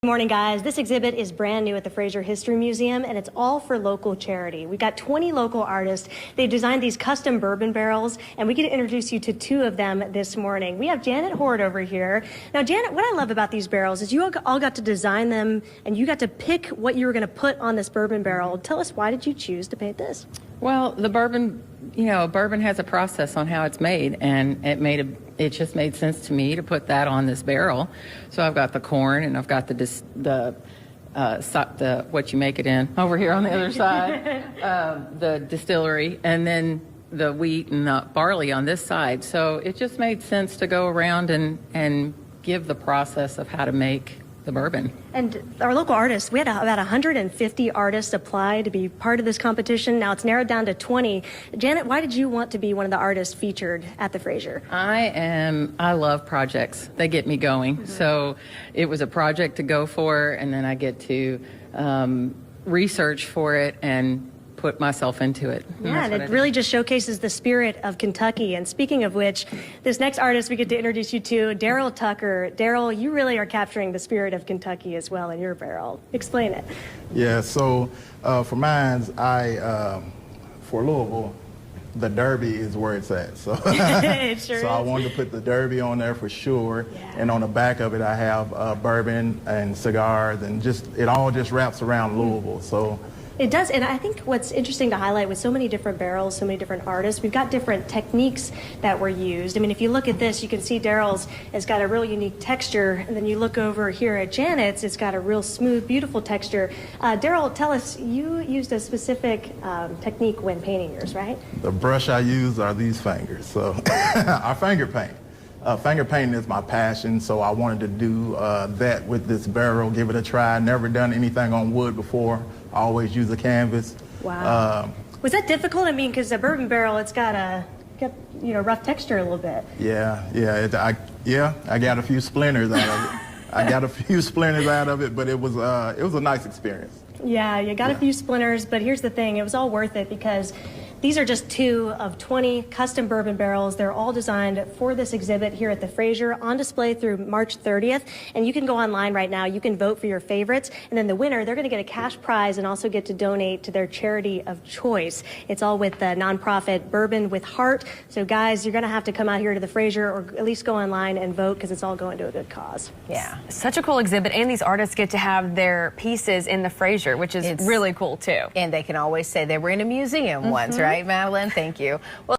Good morning, guys. This exhibit is brand new at the Fraser History Museum, and it's all for local charity. We've got 20 local artists. They've designed these custom bourbon barrels, and we get to introduce you to two of them this morning. We have Janet Horde over here. Now, Janet, what I love about these barrels is you all got to design them, and you got to pick what you were going to put on this bourbon barrel. Tell us, why did you choose to paint this? Well, the bourbon, bourbon has a process on how it's made, and it just made sense to me to put that on this barrel. So I've got the corn, and I've got the what you make it in over here on the other side, the distillery, and then the wheat and the barley on this side. So it just made sense to go around and give the process of how to make the bourbon. And our local artists, we had about 150 artists apply to be part of this competition. Now it's narrowed down to 20. Janet, why did you want to be one of the artists featured at the Fraser? I love projects. They get me going. Mm-hmm. So it was a project to go for, and then I get to research for it and put myself into it. Yeah, and it really just showcases the spirit of Kentucky. And speaking of which, this next artist we get to introduce you to, Darryl Tucker. Darryl, you really are capturing the spirit of Kentucky as well in your barrel. Explain it. Yeah, so for mine, for Louisville, the Derby is where it's at. So, it sure so is. I wanted to put the Derby on there for sure. Yeah. And on the back of it, I have bourbon and cigars, and it all just wraps around Louisville. So. It does, and I think what's interesting to highlight with so many different barrels, so many different artists, we've got different techniques that were used. I mean, if you look at this, you can see Darryl's has got a real unique texture, and then you look over here at Janet's, it's got a real smooth, beautiful texture. Darryl, tell us, you used a specific technique when painting yours, right? The brush I use are these fingers, so I finger paint. Finger painting is my passion, so I wanted to do that with this barrel, give it a try. Never done anything on wood before. I always use a canvas. Wow. Was that difficult? I mean, because a bourbon barrel, it's got a rough texture a little bit. Yeah, I got a few splinters out of it. But it was a nice experience. Yeah, you got a few splinters, but here's the thing, it was all worth it because these are just 2 of 20 custom bourbon barrels. They're all designed for this exhibit here at the Fraser, on display through March 30th. And you can go online right now. You can vote for your favorites. And then the winner, they're going to get a cash prize and also get to donate to their charity of choice. It's all with the nonprofit Bourbon with Heart. So, guys, you're going to have to come out here to the Fraser or at least go online and vote because it's all going to a good cause. Yeah, such a cool exhibit. And these artists get to have their pieces in the Fraser, which is really cool, too. And they can always say they were in a museum once, right, Madeline? Thank you. Well.